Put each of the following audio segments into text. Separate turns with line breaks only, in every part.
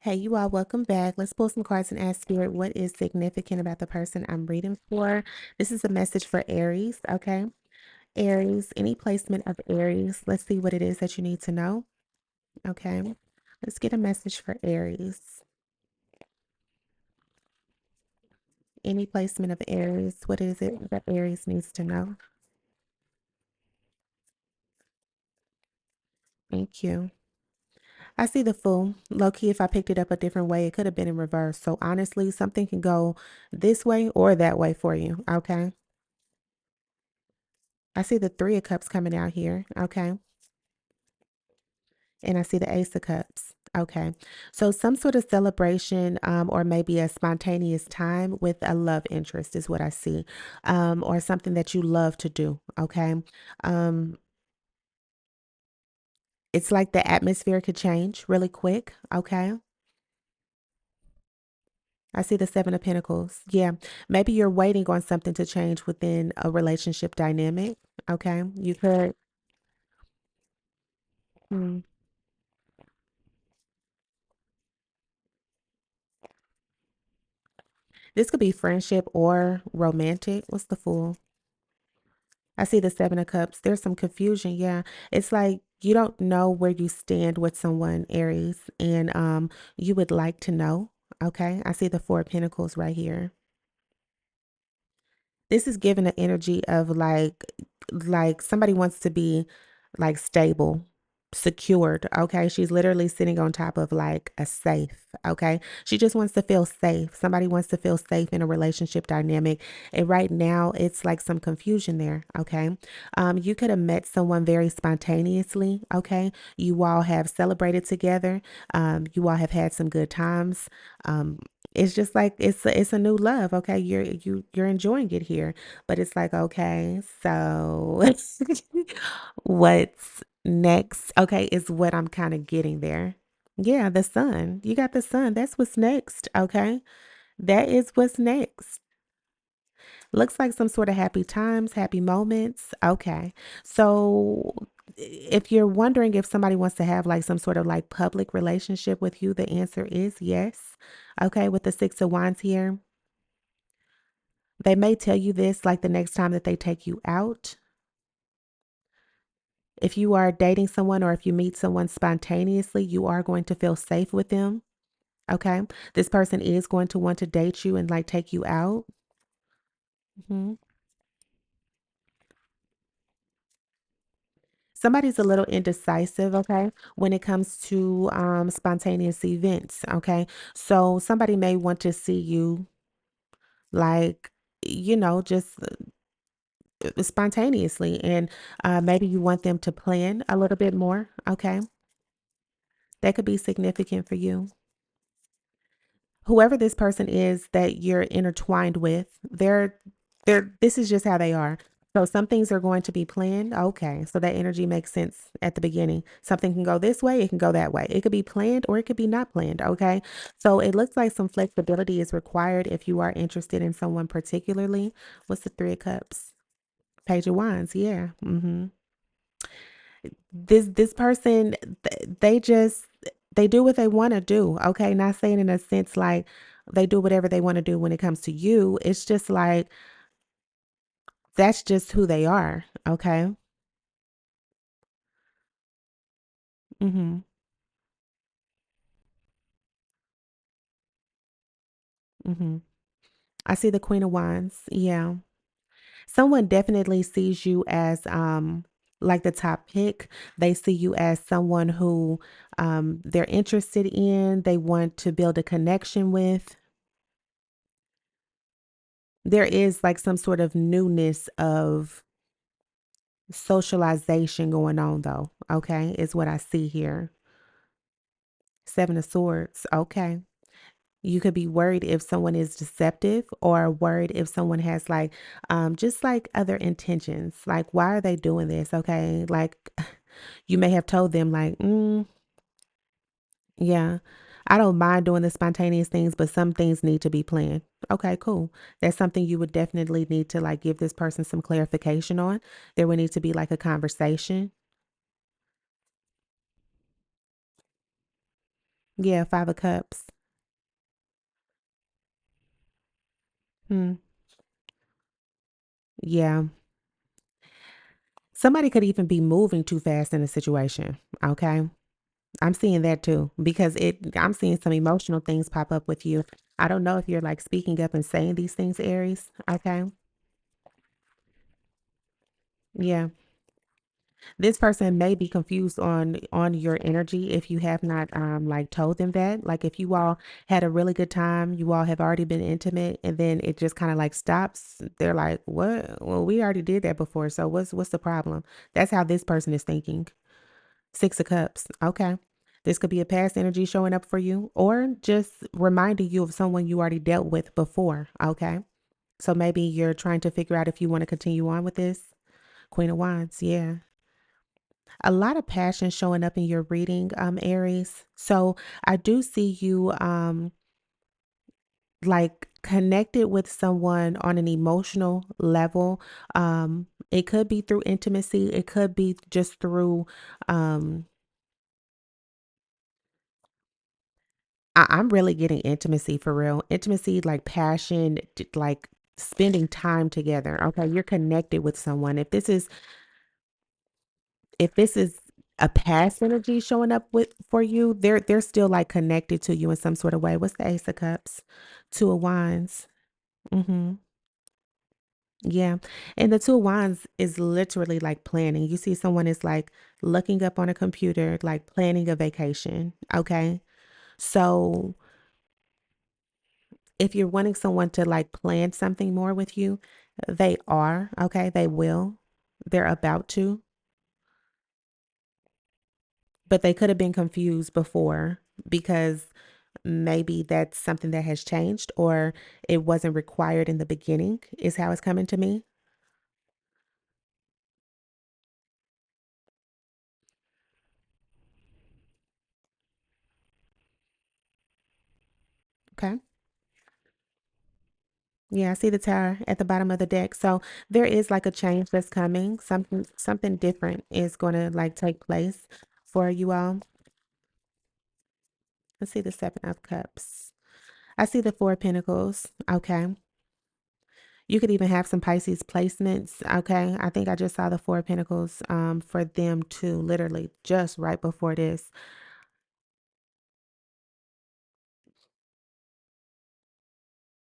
Hey, you all, welcome back. Let's pull some cards and ask Spirit what is significant about the person I'm reading for. This is a message for Aries, okay? Aries, any placement of Aries. Let's see what it is that you need to know, okay? Let's get a message for Aries. Any placement of Aries. What is it that Aries needs to know? Thank you. I see the Fool. Low key, if I picked it up a different way, it could have been in reverse. So honestly, something can go this way or that way for you, okay? I see the Three of Cups coming out here, okay? And I see the Ace of Cups. Okay. So some sort of celebration, or maybe a spontaneous time with a love interest is what I see. Or something that you love to do. Okay. Um, it's like the atmosphere could change really quick. Okay. I see the Seven of Pentacles. Yeah. Maybe you're waiting on something to change within a relationship dynamic. Okay. You could. Hmm. This could be friendship or romantic. What's the Fool? I see the Seven of Cups. There's some confusion. Yeah. It's like you don't know where you stand with someone, Aries, and you would like to know. Okay. I see the Four of Pentacles right here. This is giving an energy of like somebody wants to be like stable, secured. Okay. She's literally sitting on top of like a safe. Okay. She just wants to feel safe. Somebody wants to feel safe in a relationship dynamic. And right now it's like some confusion there. Okay. You could have met someone very spontaneously. Okay. You all have celebrated together. You all have had some good times. Um, it's just like it's a new love, okay? You're enjoying it here, but it's like, okay, so what's next? Okay, is what I'm kind of getting there. Yeah, the sun. You got the sun. That's what's next, okay? That is what's next. Looks like some sort of happy times, happy moments. Okay. So if you're wondering if somebody wants to have like some sort of like public relationship with you, the answer is yes. Okay, with the Six of Wands here. They may tell you this like the next time that they take you out. If you are dating someone or if you meet someone spontaneously, you are going to feel safe with them. Okay. This person is going to want to date you and like take you out. Mhm. Somebody's a little indecisive, okay, when it comes to spontaneous events, okay? So somebody may want to see you like, just spontaneously, and maybe you want them to plan a little bit more, okay? That could be significant for you. Whoever this person is that you're intertwined with, they're this is just how they are. So some things are going to be planned. Okay. So that energy makes sense at the beginning. Something can go this way, it can go that way. It could be planned or it could be not planned. Okay. So it looks like some flexibility is required if you are interested in someone particularly. What's the Three of Cups? Page of Wands. Yeah. This person, they just they do what they want to do. Okay, not saying in a sense like they do whatever they want to do when it comes to you. It's just like that's just who they are. Okay. Mhm. Mhm. I see the Queen of Wands. Yeah. Someone definitely sees you as like the top pick. They see you as someone who they're interested in, they want to build a connection with. There is like some sort of newness of socialization going on though, okay, is what I see here. Seven of Swords, okay. You could be worried if someone is deceptive or worried if someone has like just like other intentions. Like, why are they doing this? Okay. Like you may have told them like, yeah, I don't mind doing the spontaneous things, but some things need to be planned. Okay, cool. That's something you would definitely need to like give this person some clarification on. There would need to be like a conversation. Yeah, 5 of Cups. Hmm. Yeah. Somebody could even be moving too fast in a situation, okay? I'm seeing that too because I'm seeing some emotional things pop up with you. I don't know if you're, like, speaking up and saying these things, Aries, okay? Yeah. This person may be confused on your energy if you have not like told them that. Like if you all had a really good time, you all have already been intimate and then it just kind of like stops. They're like, "What? Well, we already did that before. So what's the problem?" That's how this person is thinking. 6 of Cups. Okay. This could be a past energy showing up for you or just reminding you of someone you already dealt with before, okay? So maybe you're trying to figure out if you want to continue on with this. Queen of Wands, yeah. A lot of passion showing up in your reading, Aries. So I do see you like connected with someone on an emotional level. It could be through intimacy, it could be just through um I'm really getting intimacy for real. Intimacy, like passion, like spending time together. Okay, you're connected with someone. If this is a past energy showing up with for you, they're still like connected to you in some sort of way. What's the Ace of Cups? 2 of Wands. Mm-hmm. Yeah. And the 2 of Wands is literally like planning. You see someone is like looking up on a computer, like planning a vacation. Okay. So if you're wanting someone to like plan something more with you, they are. Okay. They will. They're about to, but they could have been confused before because maybe that's something that has changed or it wasn't required in the beginning, is how it's coming to me. Okay. Yeah, I see the tower at the bottom of the deck. So there is like a change that's coming. Something different is going to like take place for you all. Let's see the 7 of Cups. I see the 4 of Pentacles. Okay. You could even have some Pisces placements. Okay. I think I just saw the 4 of Pentacles for them too, literally just right before this.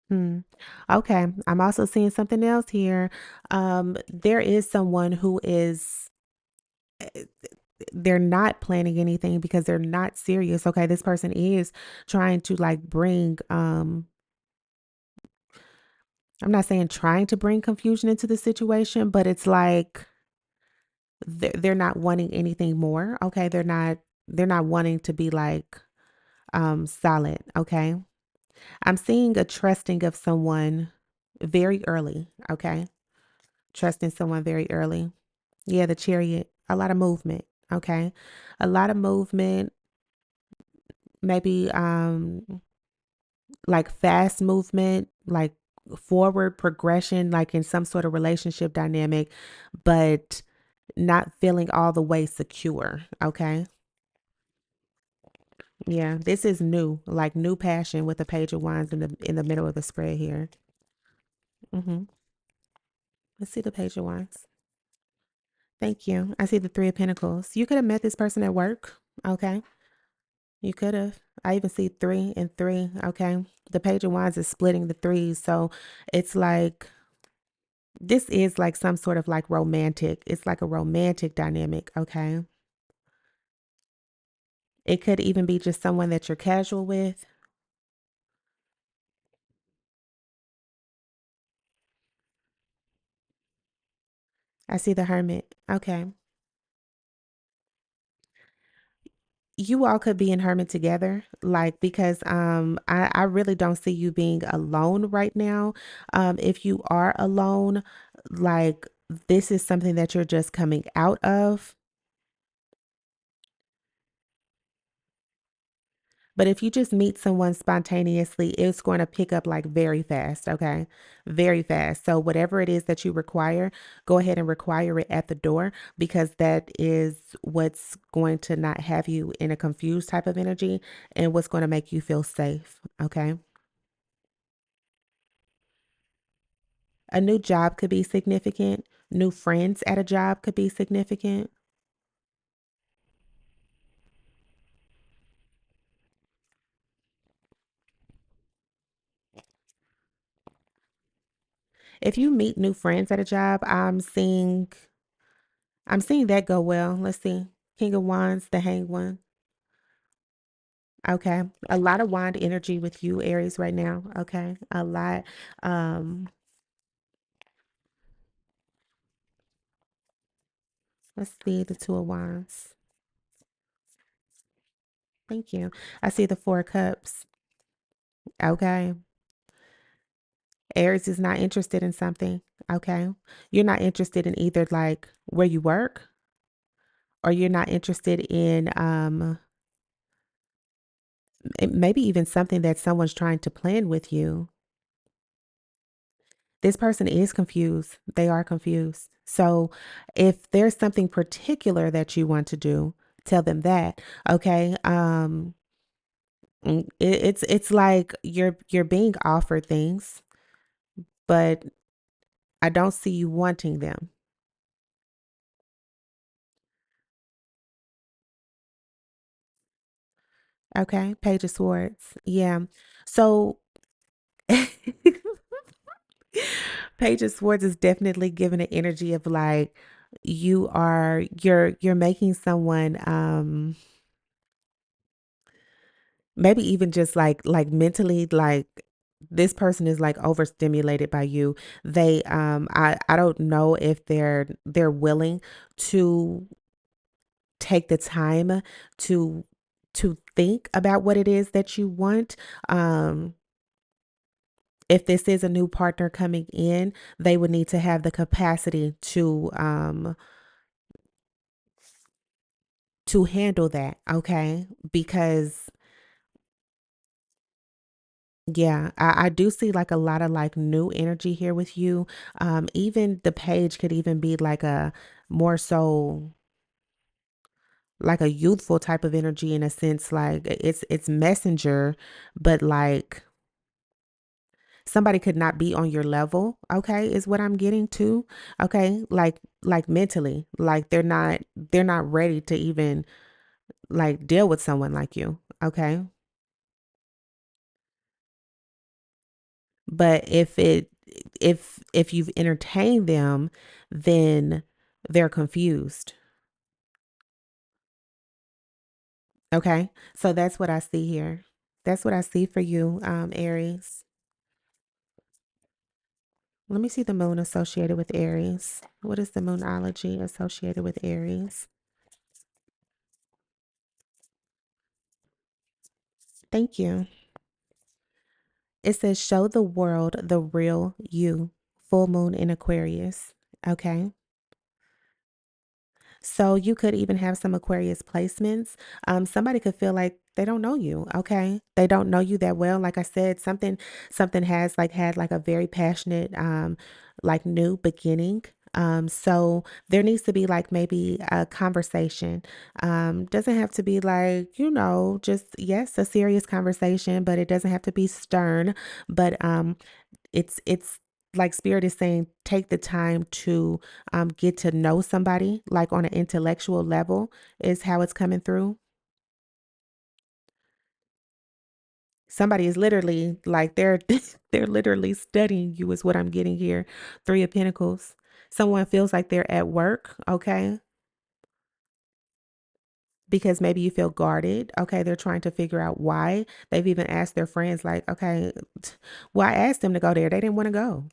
Hmm. Okay. I'm also seeing something else here. There is someone who is they're not planning anything because they're not serious. Okay, this person is trying to like bring I'm not saying trying to bring confusion into the situation, but it's like they're not wanting anything more. Okay, they're not wanting to be like solid, okay? I'm seeing a trusting of someone very early, okay? Trusting someone very early. Yeah, the Chariot, a lot of movement, okay? A lot of movement, maybe like fast movement, like forward progression, like in some sort of relationship dynamic, but not feeling all the way secure, okay? Yeah, this is new, like new passion with the Page of Wands in the middle of the spread here. Mhm. Let's see the Page of Wands. Thank you. I see the 3 of Pentacles. You could have met this person at work. Okay. You could have. I even see 3 and 3. Okay. The Page of Wands is splitting the threes. So it's like, this is like some sort of like romantic. It's like a romantic dynamic. Okay. It could even be just someone that you're casual with. I see the Hermit. Okay. You all could be in Hermit together, like because I really don't see you being alone right now. If you are alone, like this is something that you're just coming out of, But if you just meet someone spontaneously, it's going to pick up like very fast, okay? Very fast. So whatever it is that you require, go ahead and require it at the door because that is what's going to not have you in a confused type of energy and what's going to make you feel safe, okay? A new job could be significant. New friends at a job could be significant. If you meet new friends at a job, I'm seeing that go well. Let's see. King of Wands, the Hanged One. Okay. A lot of wand energy with you, Aries, right now. Okay. A lot. Um, let's see the Two of Wands. Thank you. I see the Four of Cups. Okay. Aries is not interested in something. Okay. You're not interested in either like where you work or you're not interested in maybe even something that someone's trying to plan with you. This person is confused. They are confused. So if there's something particular that you want to do, tell them that. Okay. It's like you're being offered things, but I don't see you wanting them. Okay. Page of Swords. Yeah. So Page of Swords is definitely giving an energy of like you're making someone maybe even just like mentally like this person is like overstimulated by you. I don't know if they're willing to take the time to think about what it is that you want. Um if this is a new partner coming in, they would need to have the capacity to handle that, okay? Because yeah, I do see like a lot of like new energy here with you. Even the page could even be like a more so like a youthful type of energy in a sense, like it's messenger, but like somebody could not be on your level, okay, is what I'm getting to. Okay. Like mentally. Like they're not ready to even like deal with someone like you. Okay. But if you've entertained them, then they're confused. Okay? So that's what I see here. That's what I see for you, Aries. Let me see the moon associated with Aries. What is the moonology associated with Aries? Thank you. It says show the world the real you. Full moon in Aquarius. Okay. So you could even have some Aquarius placements. Somebody could feel like they don't know you. Okay, they don't know you that well. Like I said, something has like had like a very passionate like new beginning. So there needs to be like maybe a conversation. Doesn't have to be like, just yes, a serious conversation, but it doesn't have to be stern. But it's like spirit is saying take the time to get to know somebody like on an intellectual level is how it's coming through. Somebody is literally like they're they're literally studying you is what I'm getting here. Three of Pentacles. Someone feels like they're at work, okay? Because maybe you feel guarded. Okay, they're trying to figure out why. They've even asked their friends like, okay, well, I asked them to go there. They didn't want to go.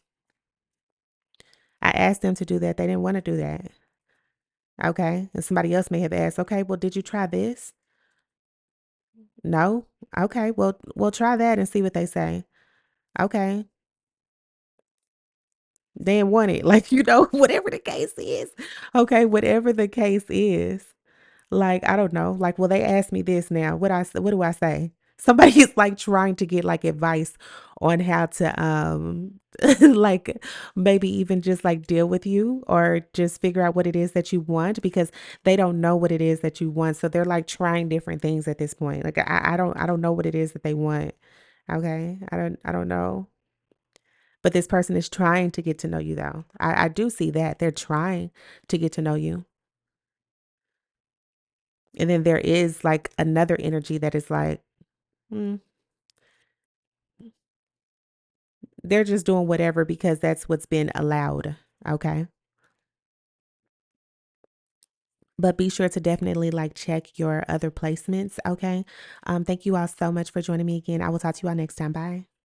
I asked them to do that. They didn't want to do that. Okay. And somebody else may have asked, okay, well, did you try this? No. Okay. Well, we'll try that and see what they say. Okay. They didn't want it. Like, whatever the case is. Okay. Whatever the case is. Like, I don't know. Like, well, they asked me this now. What do I say? Somebody's like trying to get like advice on how to like maybe even just like deal with you or just figure out what it is that you want because they don't know what it is that you want. So they're like trying different things at this point. Like I don't know what it is that they want. Okay. I don't know. But this person is trying to get to know you though. I do see that. They're trying to get to know you. And then there is like another energy that is like, mm, they're just doing whatever because that's what's been allowed. Okay. But be sure to definitely like check your other placements. Okay. Thank you all so much for joining me again. I will talk to you all next time. Bye.